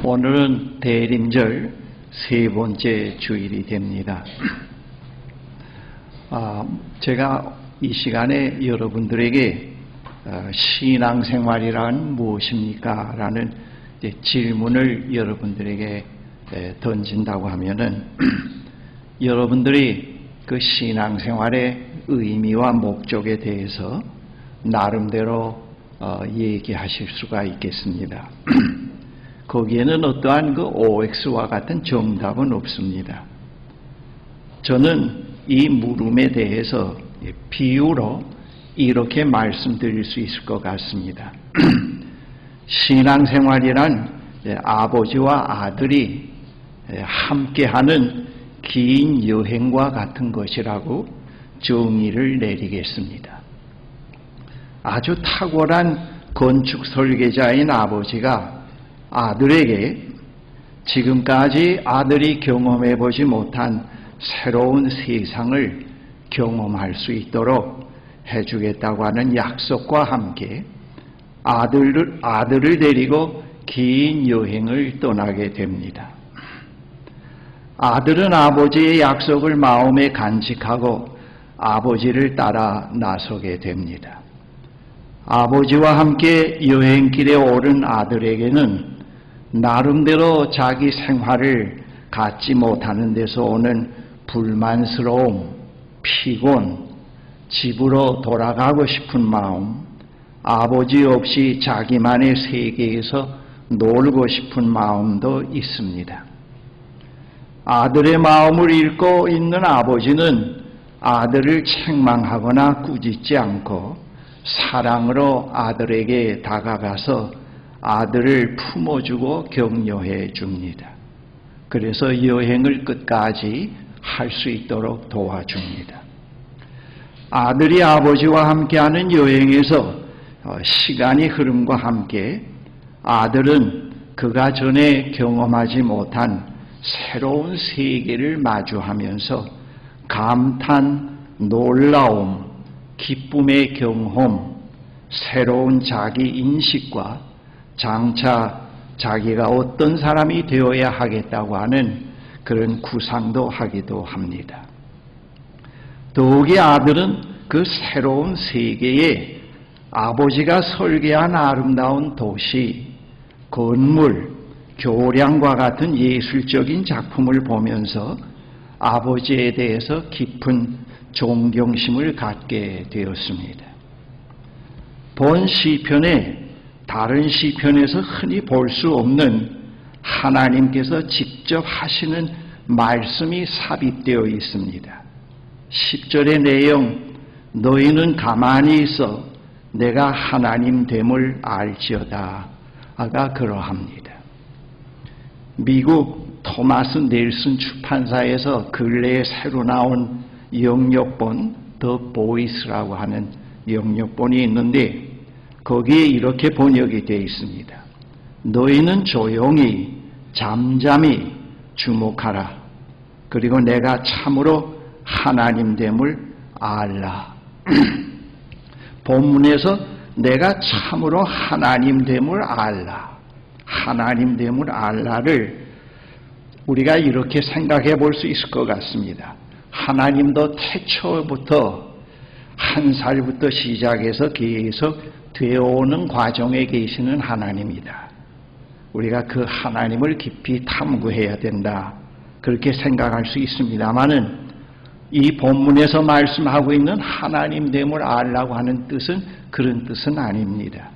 오늘은 대림절 세 번째 주일이 됩니다. 제가 이 시간에 여러분들에게 신앙생활이란 무엇입니까? 라는 질문을 여러분들에게 던진다고 하면은 여러분들이 그 신앙생활의 의미와 목적에 대해서 나름대로 얘기하실 수가 있겠습니다. 거기에는 어떠한 그 OX와 같은 정답은 없습니다. 저는 이 물음에 대해서 비유로 이렇게 말씀드릴 수 있을 것 같습니다. 신앙생활이란 아버지와 아들이 함께하는 긴 여행과 같은 것이라고 정의를 내리겠습니다. 아주 탁월한 건축 설계자인 아버지가 아들에게 지금까지 아들이 경험해보지 못한 새로운 세상을 경험할 수 있도록 해주겠다고 하는 약속과 함께 아들을 데리고 긴 여행을 떠나게 됩니다. 아들은 아버지의 약속을 마음에 간직하고 아버지를 따라 나서게 됩니다. 아버지와 함께 여행길에 오른 아들에게는 나름대로 자기 생활을 갖지 못하는 데서 오는 불만스러움, 피곤, 집으로 돌아가고 싶은 마음, 아버지 없이 자기만의 세계에서 놀고 싶은 마음도 있습니다. 아들의 마음을 읽고 있는 아버지는 아들을 책망하거나 꾸짖지 않고 사랑으로 아들에게 다가가서 아들을 품어주고 격려해 줍니다. 그래서 여행을 끝까지 할 수 있도록 도와줍니다. 아들이 아버지와 함께하는 여행에서 시간이 흐름과 함께 아들은 그가 전에 경험하지 못한 새로운 세계를 마주하면서 감탄, 놀라움, 기쁨의 경험, 새로운 자기 인식과 장차 자기가 어떤 사람이 되어야 하겠다고 하는 그런 구상도 하기도 합니다. 더욱이 아들은 그 새로운 세계에 아버지가 설계한 아름다운 도시, 건물, 교량과 같은 예술적인 작품을 보면서 아버지에 대해서 깊은 존경심을 갖게 되었습니다. 본 시편에 다른 시편에서 흔히 볼 수 없는 하나님께서 직접 하시는 말씀이 삽입되어 있습니다. 10절의 내용, 너희는 가만히 있어 내가 하나님 됨을 알지어다. 아가 그러합니다. 미국 토마스 넬슨 출판사에서 근래에 새로 나온 영역본 더 보이스라고 하는 영역본이 있는데 거기에 이렇게 번역이 되어 있습니다. 너희는 조용히 잠잠히 주목하라. 그리고 내가 참으로 하나님 됨을 알라. 본문에서 내가 참으로 하나님 됨을 알라. 하나님 됨을 알라를 우리가 이렇게 생각해 볼 수 있을 것 같습니다. 하나님도 태초부터 한 살부터 시작해서 계속 되어오는 과정에 계시는 하나님이다. 우리가 그 하나님을 깊이 탐구해야 된다. 그렇게 생각할 수 있습니다만은 이 본문에서 말씀하고 있는 하나님 됨을 알라고 하는 뜻은 그런 뜻은 아닙니다.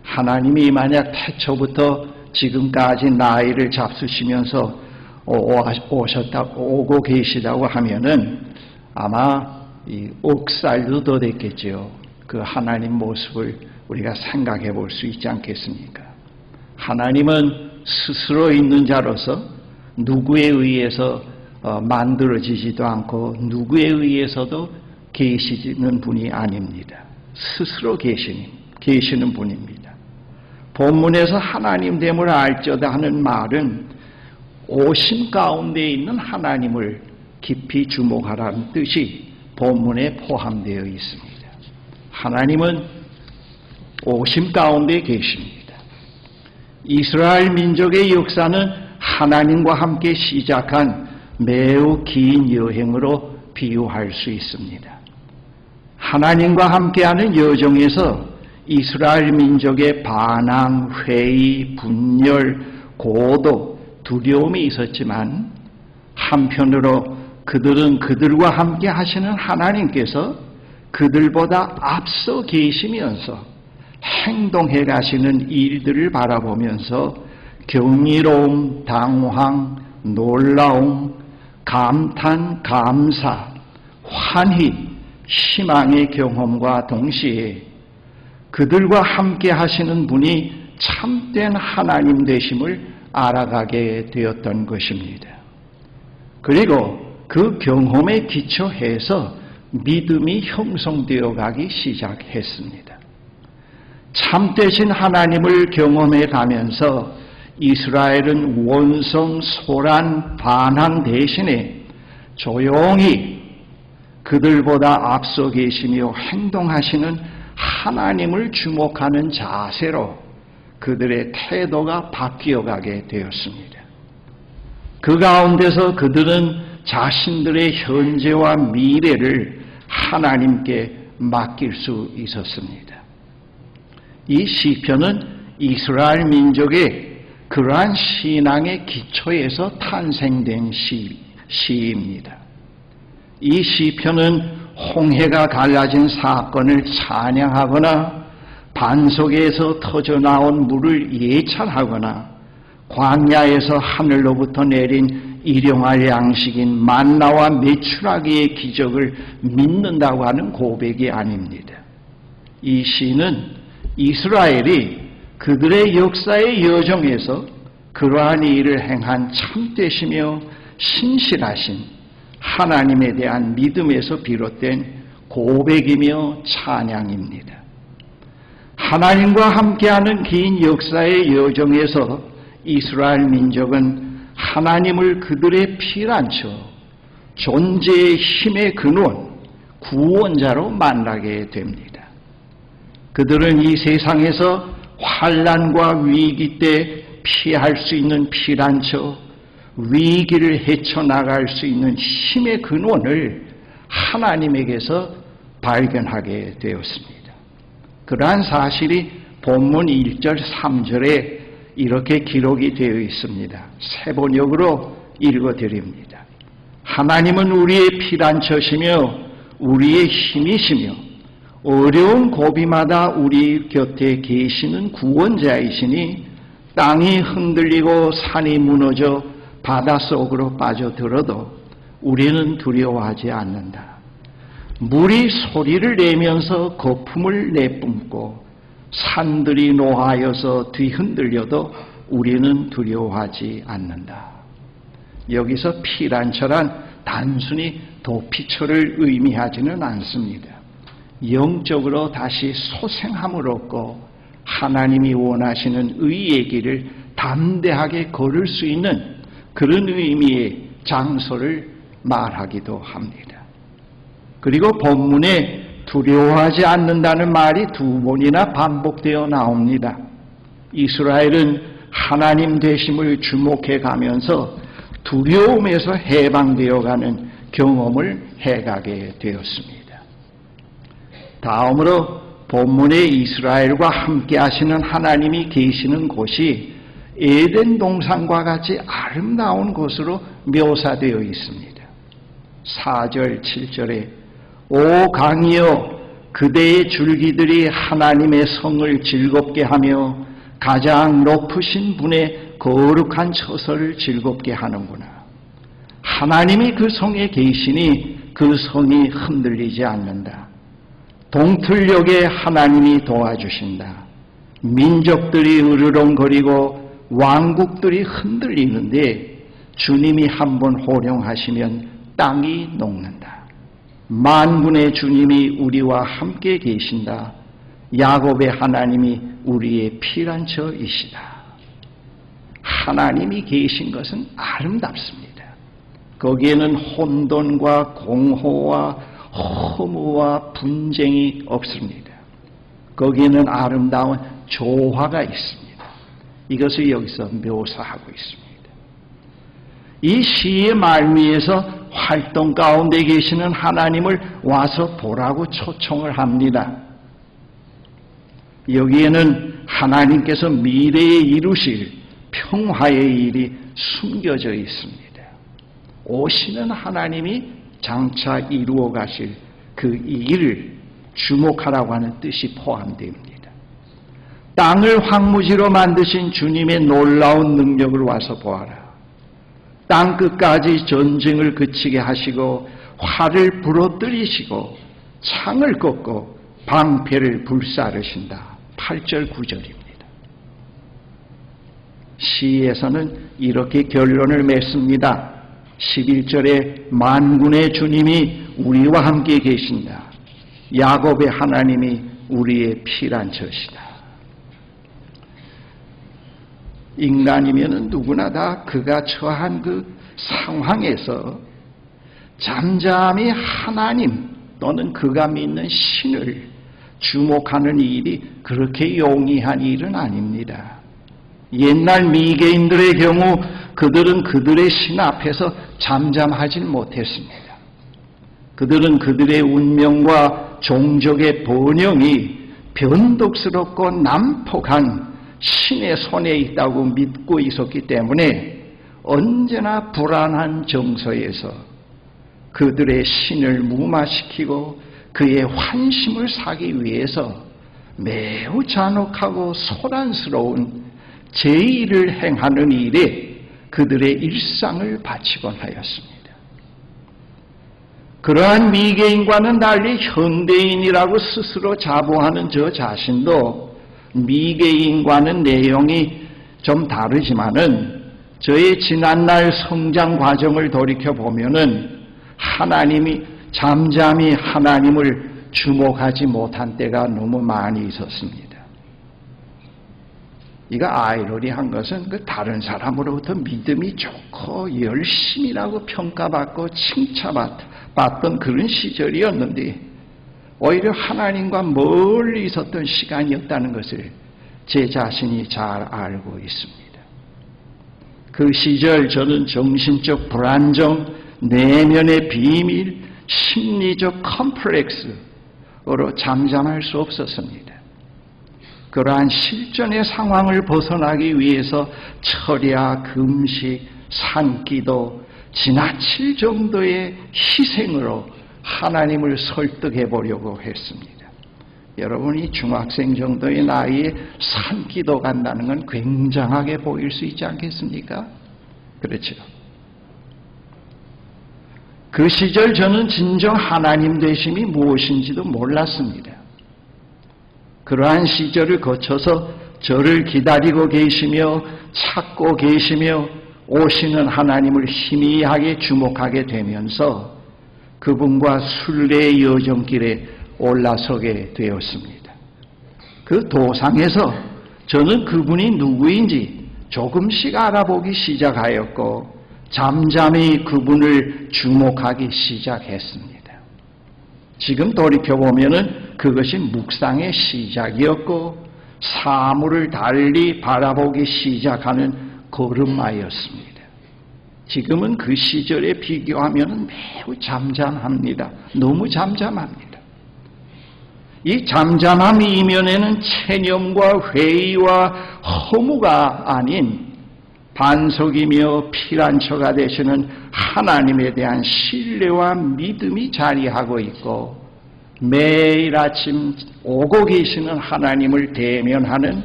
하나님이 만약 태초부터 지금까지 나이를 잡수시면서 오고 계시다고 하면은 아마 이 억살도 더 됐겠죠. 그 하나님 모습을 우리가 생각해 볼 수 있지 않겠습니까? 하나님은 스스로 있는 자로서 누구에 의해서 만들어지지도 않고 누구에 의해서도 계시는 분이 아닙니다. 스스로 계시는 분입니다. 본문에서 하나님 됨을 알지어다 하는 말은 오심 가운데 있는 하나님을 깊이 주목하라는 뜻이 본문에 포함되어 있습니다. 하나님은 오심 가운데 계십니다. 이스라엘 민족의 역사는 하나님과 함께 시작한 매우 긴 여행으로 비유할 수 있습니다. 하나님과 함께하는 여정에서 이스라엘 민족의 반항, 회의, 분열, 고도, 두려움이 있었지만 한편으로 그들은 그들과 함께 하시는 하나님께서 그들보다 앞서 계시면서 행동해 가시는 일들을 바라보면서 경이로움, 당황, 놀라움, 감탄, 감사, 환희, 희망의 경험과 동시에 그들과 함께 하시는 분이 참된 하나님 되심을 알아가게 되었던 것입니다. 그리고 그 경험에 기초해서 믿음이 형성되어 가기 시작했습니다. 참되신 하나님을 경험해 가면서 이스라엘은 원성, 소란, 반항 대신에 조용히 그들보다 앞서 계시며 행동하시는 하나님을 주목하는 자세로 그들의 태도가 바뀌어가게 되었습니다. 그 가운데서 그들은 자신들의 현재와 미래를 하나님께 맡길 수 있었습니다. 이 시편은 이스라엘 민족의 그러한 신앙의 기초에서 탄생된 시입니다. 이 시편은 홍해가 갈라진 사건을 찬양하거나 반석에서 터져나온 물을 예찬하거나 광야에서 하늘로부터 내린 일용할 양식인 만나와 메추라기의 기적을 믿는다고 하는 고백이 아닙니다. 이 시는 이스라엘이 그들의 역사의 여정에서 그러한 일을 행한 참되시며 신실하신 하나님에 대한 믿음에서 비롯된 고백이며 찬양입니다. 하나님과 함께하는 긴 역사의 여정에서 이스라엘 민족은 하나님을 그들의 피난처, 존재의 힘의 근원, 구원자로 만나게 됩니다. 그들은 이 세상에서 환난과 위기 때 피할 수 있는 피난처, 위기를 헤쳐나갈 수 있는 힘의 근원을 하나님에게서 발견하게 되었습니다. 그러한 사실이 본문 1절, 3절에 이렇게 기록이 되어 있습니다. 세 번역으로 읽어드립니다. 하나님은 우리의 피난처시며 우리의 힘이시며 어려운 고비마다 우리 곁에 계시는 구원자이시니 땅이 흔들리고 산이 무너져 바닷속으로 빠져들어도 우리는 두려워하지 않는다. 물이 소리를 내면서 거품을 내뿜고 산들이 노하여서 뒤흔들려도 우리는 두려워하지 않는다. 여기서 피난처란 단순히 도피처를 의미하지는 않습니다. 영적으로 다시 소생함을 얻고 하나님이 원하시는 의의 길을 담대하게 걸을 수 있는 그런 의미의 장소를 말하기도 합니다. 그리고 본문에 두려워하지 않는다는 말이 두 번이나 반복되어 나옵니다. 이스라엘은 하나님 되심을 주목해 가면서 두려움에서 해방되어 가는 경험을 해가게 되었습니다. 다음으로 본문에 이스라엘과 함께 하시는 하나님이 계시는 곳이 에덴 동산과 같이 아름다운 곳으로 묘사되어 있습니다. 4절, 7절에 오 강이여 그대의 줄기들이 하나님의 성을 즐겁게 하며 가장 높으신 분의 거룩한 처소를 즐겁게 하는구나. 하나님이 그 성에 계시니 그 성이 흔들리지 않는다. 동틀녘에 하나님이 도와주신다. 민족들이 으르렁거리고 왕국들이 흔들리는데 주님이 한번 호령하시면 땅이 녹는다. 만군의 주님이 우리와 함께 계신다. 야곱의 하나님이 우리의 피난처이시다. 하나님이 계신 것은 아름답습니다. 거기에는 혼돈과 공허와 허무와 분쟁이 없습니다. 거기에는 아름다운 조화가 있습니다. 이것을 여기서 묘사하고 있습니다. 이 시의 말미에서 활동 가운데 계시는 하나님을 와서 보라고 초청을 합니다. 여기에는 하나님께서 미래에 이루실 평화의 일이 숨겨져 있습니다. 오시는 하나님이 장차 이루어 가실 그 일을 주목하라고 하는 뜻이 포함됩니다. 땅을 황무지로 만드신 주님의 놀라운 능력을 와서 보아라. 땅 끝까지 전쟁을 그치게 하시고 활을 부러뜨리시고 창을 꺾고 방패를 불사르신다. 8절 9절입니다. 시에서는 이렇게 결론을 맺습니다. 11절에 만군의 주님이 우리와 함께 계신다. 야곱의 하나님이 우리의 피난처시다. 인간이면 누구나 다 그가 처한 그 상황에서 잠잠히 하나님 또는 그가 믿는 신을 주목하는 일이 그렇게 용이한 일은 아닙니다. 옛날 미개인들의 경우 그들은 그들의 신 앞에서 잠잠하지 못했습니다. 그들은 그들의 운명과 종족의 번영이 변덕스럽고 난폭한 신의 손에 있다고 믿고 있었기 때문에 언제나 불안한 정서에서 그들의 신을 무마시키고 그의 환심을 사기 위해서 매우 잔혹하고 소란스러운 제의를 행하는 일에 그들의 일상을 바치곤 하였습니다. 그러한 미개인과는 달리 현대인이라고 스스로 자부하는 저 자신도 미개인과는 내용이 좀 다르지만은 저의 지난날 성장 과정을 돌이켜보면은 하나님이 잠잠히 하나님을 주목하지 못한 때가 너무 많이 있었습니다. 이거 아이러니한 것은 그 다른 사람으로부터 믿음이 좋고 열심이라고 평가받고 칭찬받던 그런 시절이었는데 오히려 하나님과 멀리 있었던 시간이었다는 것을 제 자신이 잘 알고 있습니다. 그 시절 저는 정신적 불안정, 내면의 비밀, 심리적 컴플렉스로 잠잠할 수 없었습니다. 그러한 실존의 상황을 벗어나기 위해서 철야, 금식, 산기도, 지나칠 정도의 희생으로 하나님을 설득해 보려고 했습니다. 여러분이 중학생 정도의 나이에 산기도 간다는 건 굉장하게 보일 수 있지 않겠습니까? 그렇죠. 그 시절 저는 진정 하나님 되심이 무엇인지도 몰랐습니다. 그러한 시절을 거쳐서 저를 기다리고 계시며 찾고 계시며 오시는 하나님을 희미하게 주목하게 되면서 그분과 순례의 여정길에 올라서게 되었습니다. 그 도상에서 저는 그분이 누구인지 조금씩 알아보기 시작하였고 잠잠히 그분을 주목하기 시작했습니다. 지금 돌이켜보면은 그것이 묵상의 시작이었고 사물을 달리 바라보기 시작하는 걸음마였습니다. 지금은 그 시절에 비교하면 매우 잠잠합니다. 너무 잠잠합니다. 이 잠잠함 이면에는 체념과 회의와 허무가 아닌 반석이며 피난처가 되시는 하나님에 대한 신뢰와 믿음이 자리하고 있고 매일 아침 오고 계시는 하나님을 대면하는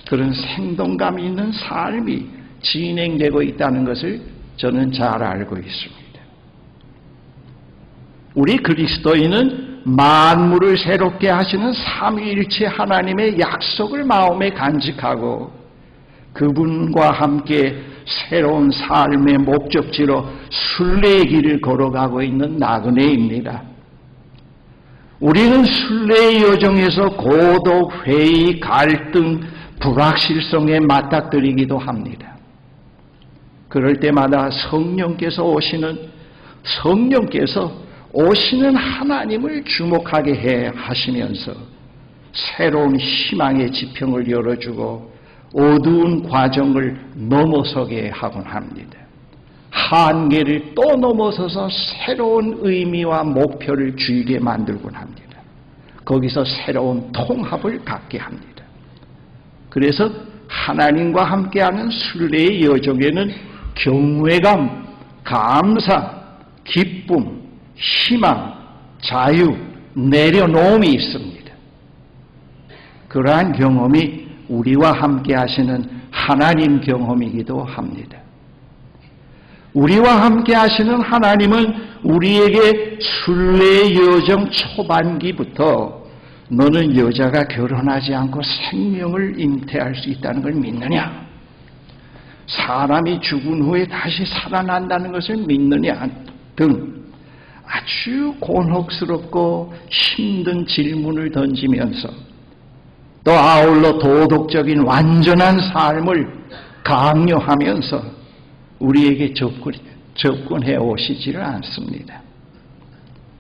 그런 생동감 있는 삶이 진행되고 있다는 것을 저는 잘 알고 있습니다. 우리 그리스도인은 만물을 새롭게 하시는 삼위일체 하나님의 약속을 마음에 간직하고 그분과 함께 새로운 삶의 목적지로 순례의 길을 걸어가고 있는 나그네입니다. 우리는 순례의 여정에서 고독, 회의, 갈등, 불확실성에 맞닥뜨리기도 합니다. 그럴 때마다 성령께서 오시는 하나님을 주목하게 해 하시면서 새로운 희망의 지평을 열어주고 어두운 과정을 넘어서게 하곤 합니다. 한계를 또 넘어서서 새로운 의미와 목표를 주게 만들곤 합니다. 거기서 새로운 통합을 갖게 합니다. 그래서 하나님과 함께하는 순례의 여정에는 경외감, 감사, 기쁨, 희망, 자유, 내려놓음이 있습니다. 그러한 경험이 우리와 함께 하시는 하나님 경험이기도 합니다. 우리와 함께 하시는 하나님은 우리에게 순례의 여정 초반기부터 너는 여자가 결혼하지 않고 생명을 잉태할 수 있다는 걸 믿느냐? 사람이 죽은 후에 다시 살아난다는 것을 믿느냐? 등 아주 곤혹스럽고 힘든 질문을 던지면서 또 아울러 도덕적인 완전한 삶을 강요하면서 우리에게 접근해 오시지를 않습니다.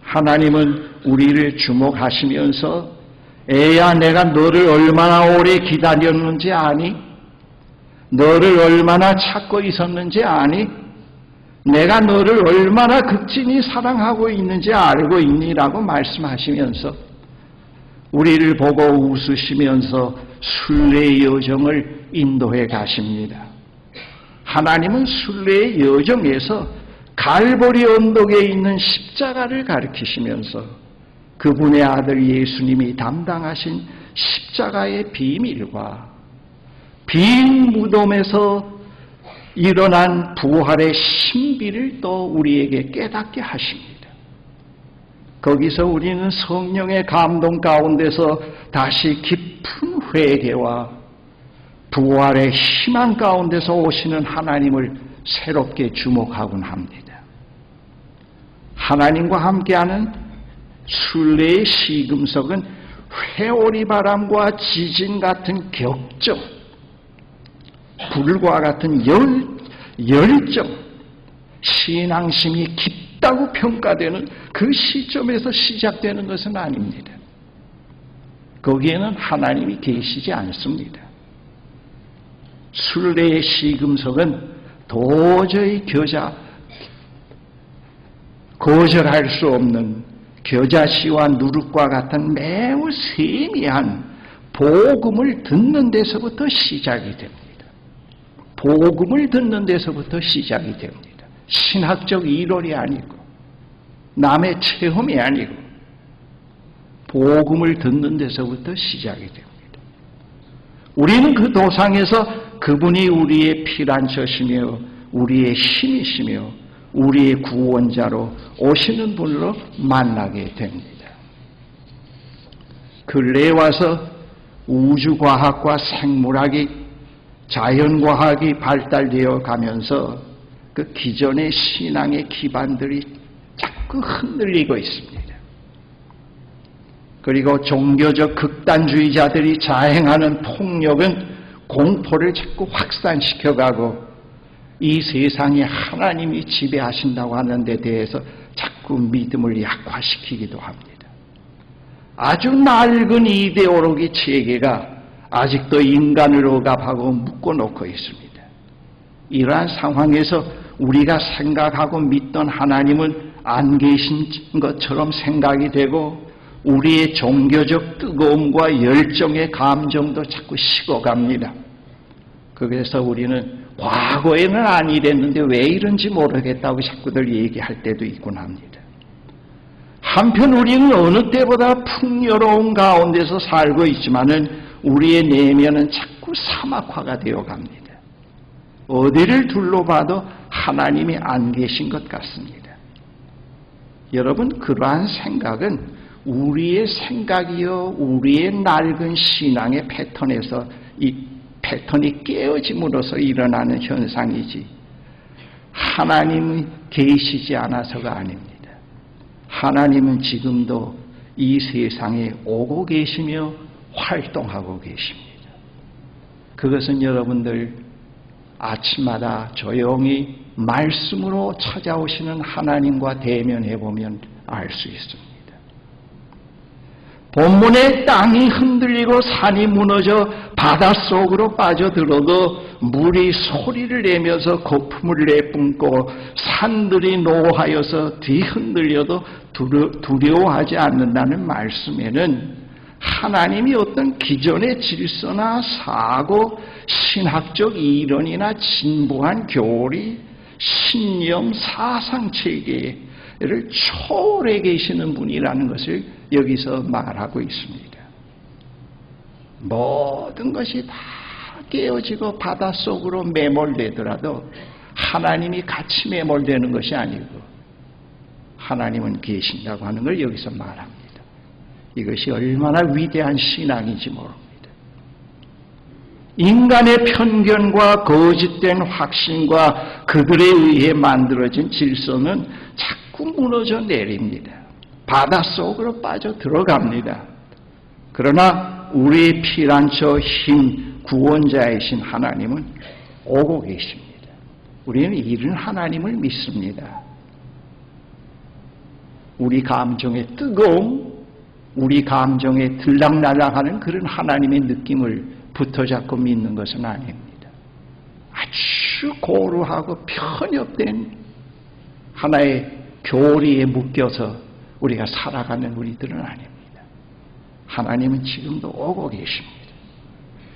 하나님은 우리를 주목하시면서 애야 내가 너를 얼마나 오래 기다렸는지 아니? 너를 얼마나 찾고 있었는지 아니? 내가 너를 얼마나 극진히 사랑하고 있는지 알고 있니라고 말씀하시면서 우리를 보고 웃으시면서 순례의 여정을 인도해 가십니다. 하나님은 순례의 여정에서 갈보리 언덕에 있는 십자가를 가리키시면서 그분의 아들 예수님이 담당하신 십자가의 비밀과 빈 무덤에서 일어난 부활의 신비를 또 우리에게 깨닫게 하십니다. 거기서 우리는 성령의 감동 가운데서 다시 깊은 회개와 부활의 희망 가운데서 오시는 하나님을 새롭게 주목하곤 합니다. 하나님과 함께하는 순례의 시금석은 회오리 바람과 지진 같은 격정, 불과 같은 열정, 신앙심이 깊다고 평가되는 그 시점에서 시작되는 것은 아닙니다. 거기에는 하나님이 계시지 않습니다. 순례의 시금석은 도저히 거절할 수 없는 겨자씨와 누룩과 같은 매우 세미한 복음을 듣는 데서부터 시작이 됩니다. 복음을 듣는 데서부터 시작이 됩니다. 신학적 이론이 아니고 남의 체험이 아니고 복음을 듣는 데서부터 시작이 됩니다. 우리는 그 도상에서 그분이 우리의 피난처시며 우리의 힘이시며 우리의 구원자로 오시는 분으로 만나게 됩니다. 근래에 와서 우주과학과 생물학이 자연과학이 발달되어 가면서 그 기존의 신앙의 기반들이 자꾸 흔들리고 있습니다. 그리고 종교적 극단주의자들이 자행하는 폭력은 공포를 자꾸 확산시켜가고 이 세상에 하나님이 지배하신다고 하는 데 대해서 자꾸 믿음을 약화시키기도 합니다. 아주 낡은 이데올로기 체계가 아직도 인간을 억압하고 묶어놓고 있습니다. 이러한 상황에서 우리가 생각하고 믿던 하나님은 안 계신 것처럼 생각이 되고 우리의 종교적 뜨거움과 열정의 감정도 자꾸 식어갑니다. 그래서 우리는 과거에는 안 이랬는데 왜 이런지 모르겠다고 자꾸들 얘기할 때도 있곤 합니다. 한편 우리는 어느 때보다 풍요로운 가운데서 살고 있지만은 우리의 내면은 자꾸 사막화가 되어 갑니다. 어디를 둘러봐도 하나님이 안 계신 것 같습니다. 여러분, 그러한 생각은 우리의 생각이요, 우리의 낡은 신앙의 패턴에서 이 패턴이 깨어짐으로써 일어나는 현상이지 하나님이 계시지 않아서가 아닙니다. 하나님은 지금도 이 세상에 오고 계시며 활동하고 계십니다. 그것은 여러분들 아침마다 조용히 말씀으로 찾아오시는 하나님과 대면해 보면 알 수 있습니다. 본문에 땅이 흔들리고 산이 무너져 바닷속으로 빠져들어도 물이 소리를 내면서 거품을 내뿜고 산들이 노하여서 뒤흔들려도 두려워하지 않는다는 말씀에는 하나님이 어떤 기존의 질서나 사고, 신학적 이론이나 진보한 교리, 신념, 사상체계를 초월해 계시는 분이라는 것을 여기서 말하고 있습니다. 모든 것이 다 깨어지고 바닷속으로 매몰되더라도 하나님이 같이 매몰되는 것이 아니고 하나님은 계신다고 하는 걸 여기서 말합니다. 이것이 얼마나 위대한 신앙인지 모릅니다. 인간의 편견과 거짓된 확신과 그들에 의해 만들어진 질서는 자꾸 무너져 내립니다. 바닷속으로 빠져 들어갑니다. 그러나 우리의 피난처 힘 구원자이신 하나님은 오고 계십니다. 우리는 이런 하나님을 믿습니다. 우리 감정의 뜨거움, 우리 감정에 들락날락하는 그런 하나님의 느낌을 붙어잡고 믿는 것은 아닙니다. 아주 고루하고 편협된 하나의 교리에 묶여서 우리가 살아가는 우리들은 아닙니다. 하나님은 지금도 오고 계십니다.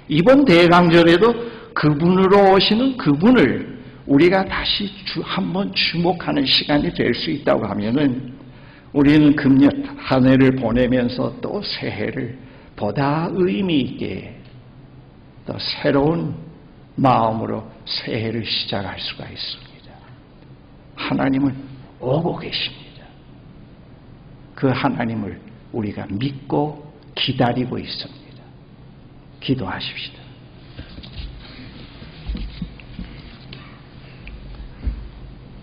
이번 대강절에도 그분으로 오시는 그분을 우리가 다시 한번 주목하는 시간이 될 수 있다고 하면은 우리는 금년 한 해를 보내면서 또 새해를 보다 의미 있게 또 새로운 마음으로 새해를 시작할 수가 있습니다. 하나님은 오고 계십니다. 그 하나님을 우리가 믿고 기다리고 있습니다. 기도하십시다.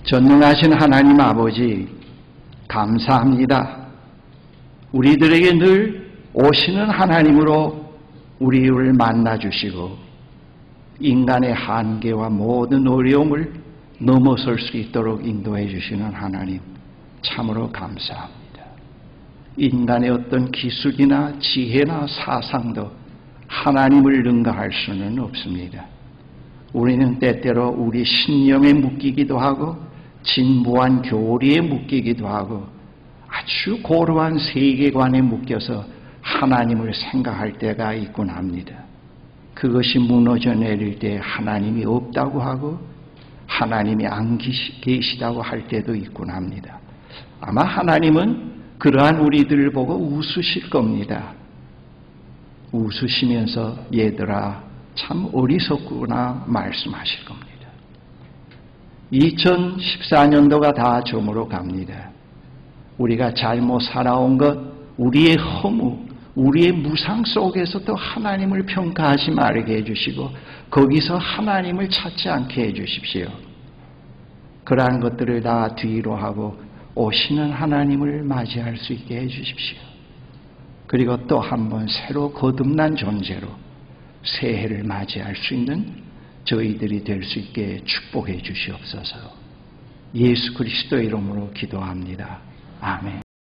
전능하신 하나님 아버지, 감사합니다. 우리들에게 늘 오시는 하나님으로 우리를 만나주시고 인간의 한계와 모든 어려움을 넘어설 수 있도록 인도해 주시는 하나님, 참으로 감사합니다. 인간의 어떤 기술이나 지혜나 사상도 하나님을 능가할 수는 없습니다. 우리는 때때로 우리 신념에 묶이기도 하고 진부한 교리에 묶이기도 하고 아주 고루한 세계관에 묶여서 하나님을 생각할 때가 있곤 합니다. 그것이 무너져 내릴 때 하나님이 없다고 하고 하나님이 안 계시다고 할 때도 있곤 합니다. 아마 하나님은 그러한 우리들을 보고 웃으실 겁니다. 웃으시면서 얘들아 참 어리석구나 말씀하실 겁니다. 2014년도가 다 저물어 갑니다. 우리가 잘못 살아온 것, 우리의 허무, 우리의 무상 속에서도 하나님을 평가하지 말게 해주시고 거기서 하나님을 찾지 않게 해주십시오. 그러한 것들을 다 뒤로 하고 오시는 하나님을 맞이할 수 있게 해주십시오. 그리고 또 한 번 새로 거듭난 존재로 새해를 맞이할 수 있는 저희들이 될 수 있게 축복해 주시옵소서. 예수 그리스도의 이름으로 기도합니다. 아멘.